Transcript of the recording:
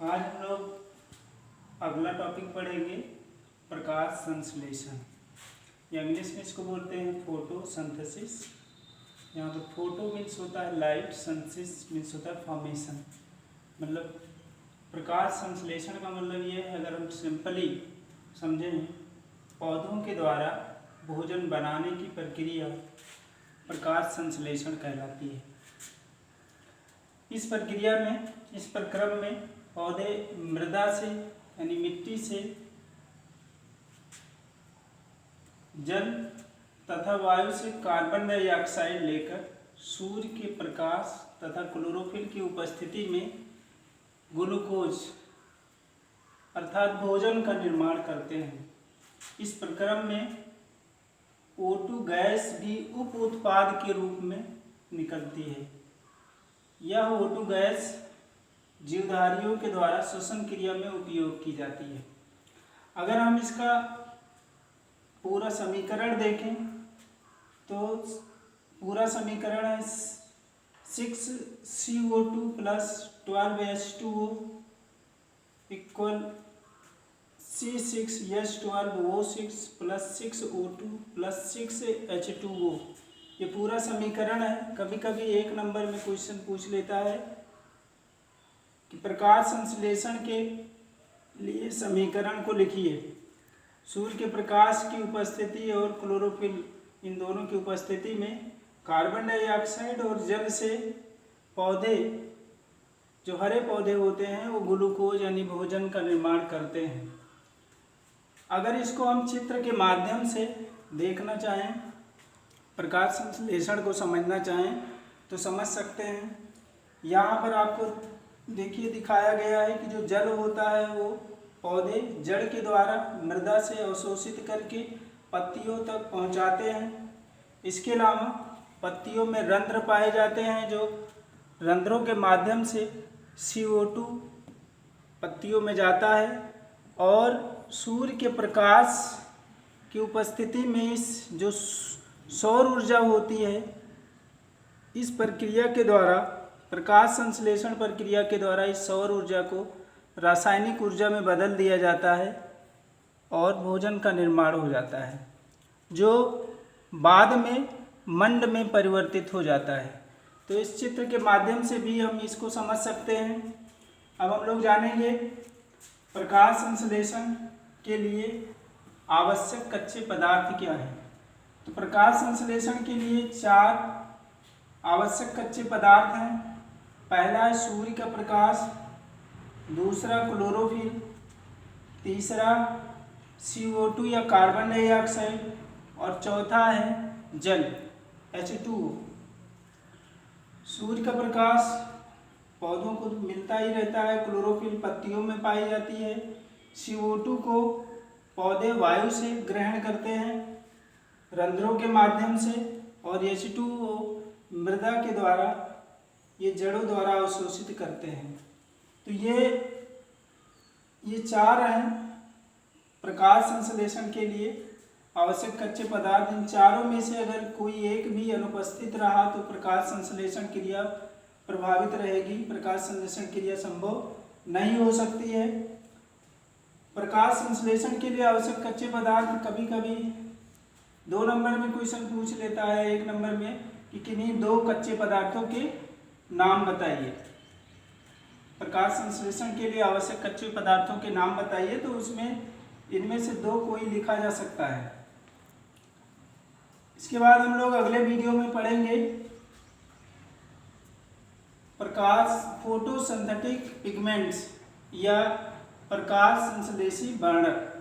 आज हम लोग अगला टॉपिक पढ़ेंगे प्रकाश संश्लेषण, या इंग्लिश में इसको बोलते हैं फोटोसिंथेसिस। यहाँ पर फोटो मीन्स होता है लाइट, सिंथेसिस मीन्स होता है फॉर्मेशन। मतलब प्रकाश संश्लेषण का मतलब ये है, अगर हम सिंपली समझें, पौधों के द्वारा भोजन बनाने की प्रक्रिया प्रकाश संश्लेषण कहलाती है। इस प्रक्रिया में, इस प्रक्रम में पौधे मृदा से यानी मिट्टी से जल तथा वायु से कार्बन डाइऑक्साइड लेकर सूर्य के प्रकाश तथा क्लोरोफिल की उपस्थिति में ग्लूकोज अर्थात भोजन का निर्माण करते हैं। इस प्रक्रम में O2 गैस भी उप उत्पाद के रूप में निकलती है। यह O2 गैस जीवधारियों के द्वारा श्वसन क्रिया में उपयोग की जाती है। अगर हम इसका पूरा समीकरण देखें तो पूरा समीकरण है 6CO2 plus 12H2O equal C6H12O6 plus 6O2 plus 6H2O। ये पूरा समीकरण है। कभी कभी एक नंबर में क्वेश्चन पूछ लेता है कि प्रकाश संश्लेषण के लिए समीकरण को लिखिए। सूर्य के प्रकाश की उपस्थिति और क्लोरोफिल, इन दोनों की उपस्थिति में कार्बन डाइऑक्साइड और जल से पौधे, जो हरे पौधे होते हैं, वो ग्लूकोज यानी भोजन का निर्माण करते हैं। अगर इसको हम चित्र के माध्यम से देखना चाहें, प्रकाश संश्लेषण को समझना चाहें तो समझ सकते हैं। यहाँ पर आपको देखिए दिखाया गया है कि जो जल होता है वो पौधे जड़ के द्वारा मृदा से अवशोषित करके पत्तियों तक पहुँचाते हैं। इसके अलावा पत्तियों में रंध्र पाए जाते हैं, जो रंध्रों के माध्यम से CO2 पत्तियों में जाता है और सूर्य के प्रकाश की उपस्थिति में इस जो सौर ऊर्जा होती है, इस प्रक्रिया के द्वारा, प्रकाश संश्लेषण प्रक्रिया के द्वारा इस सौर ऊर्जा को रासायनिक ऊर्जा में बदल दिया जाता है और भोजन का निर्माण हो जाता है, जो बाद में मंड में परिवर्तित हो जाता है। तो इस चित्र के माध्यम से भी हम इसको समझ सकते हैं। अब हम लोग जानेंगे प्रकाश संश्लेषण के लिए आवश्यक कच्चे पदार्थ क्या हैं। तो प्रकाश संश्लेषण के लिए 4 आवश्यक कच्चे पदार्थ हैं। पहला है सूर्य का प्रकाश, दूसरा क्लोरोफिल, तीसरा CO2 या कार्बन डाइऑक्साइड और चौथा है जल H2O। सूर्य का प्रकाश पौधों को मिलता ही रहता है, क्लोरोफिल पत्तियों में पाई जाती है, CO2 को पौधे वायु से ग्रहण करते हैं रंध्रों के माध्यम से, और H2O मृदा के द्वारा, ये जड़ों द्वारा अवशोषित करते हैं। तो ये 4 हैं प्रकाश संश्लेषण के लिए आवश्यक कच्चे पदार्थ। इन चारों में से अगर कोई एक भी अनुपस्थित रहा तो प्रकाश संश्लेषण क्रिया प्रभावित रहेगी, प्रकाश संश्लेषण क्रिया संभव नहीं हो सकती है। प्रकाश संश्लेषण के लिए आवश्यक कच्चे पदार्थ कभी कभी 2 नंबर में क्वेश्चन पूछ लेता है, 1 नंबर में कि किन्हीं 2 कच्चे पदार्थों के नाम बताइए। प्रकाश संश्लेषण के लिए आवश्यक कच्चे पदार्थों के नाम बताइए, तो उसमें इनमें से 2 कोई लिखा जा सकता है। इसके बाद हम लोग अगले वीडियो में पढ़ेंगे प्रकाश फोटोसिंथेटिक पिगमेंट्स या प्रकाश संश्लेषी वर्णक।